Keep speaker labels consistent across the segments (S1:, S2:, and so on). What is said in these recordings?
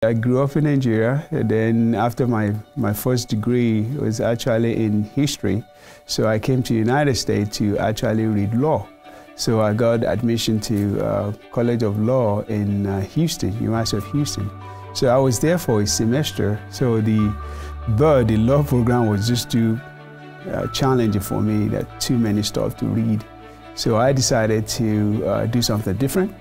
S1: I grew up in Nigeria, and then after my first degree was actually in history. So I came to the United States to actually read law. So I got admission to College of Law in Houston, University of Houston. So I was there for a semester. So the law program was just too challenging for me, that too many stuff to read. So I decided to do something different.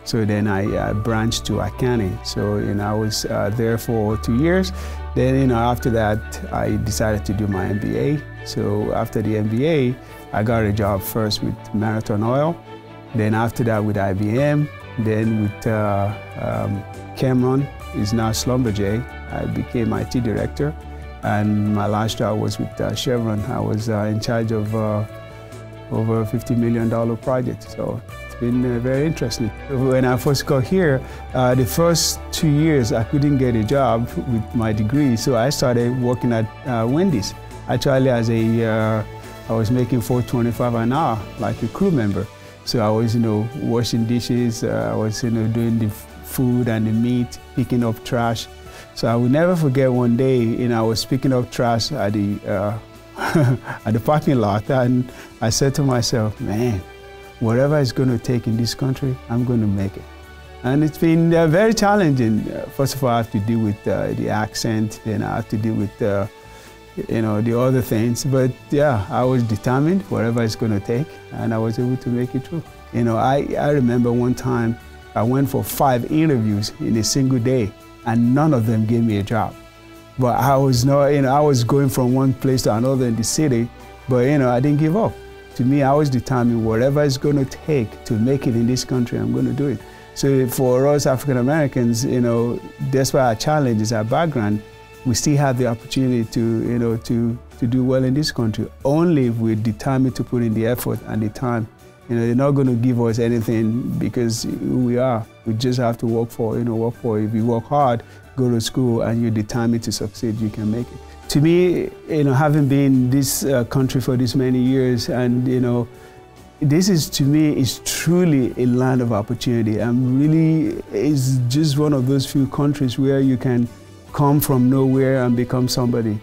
S1: So then I branched to accounting. So I was there for 2 years. Then after that, I decided to do my MBA. So after the MBA, I got a job first with Marathon Oil. Then after that with IBM. Then with Cameron, is now Schlumberger. I became IT director. And my last job was with Chevron. I was in charge of over $50 million project. So it's been very interesting. When I first got here, the first 2 years I couldn't get a job with my degree, so I started working at Wendy's. Actually, I was making $4.25 an hour, like a crew member. So I was, washing dishes. I was, doing the food and the meat, picking up trash. So I will never forget one day, I was picking up trash at the at the parking lot, and I said to myself, man, whatever it's going to take in this country, I'm going to make it. And it's been very challenging. First of all, I have to deal with the accent, then I have to deal with the other things. But yeah, I was determined, whatever it's going to take, and I was able to make it through. I remember one time I went for 5 interviews in a single day, and none of them gave me a job. But I was I was going from one place to another in the city, but I didn't give up. To me, I was determined, whatever it's going to take to make it in this country, I'm going to do it. So for us African Americans, despite our challenges, our background, we still have the opportunity to do well in this country, only if we're determined to put in the effort and the time. They're not going to give us anything because we are. We just have to work for it. If you work hard, go to school, and you're determined to succeed, you can make it. To me, having been in this country for this many years, and this is, to me, is truly a land of opportunity. It's just one of those few countries where you can come from nowhere and become somebody.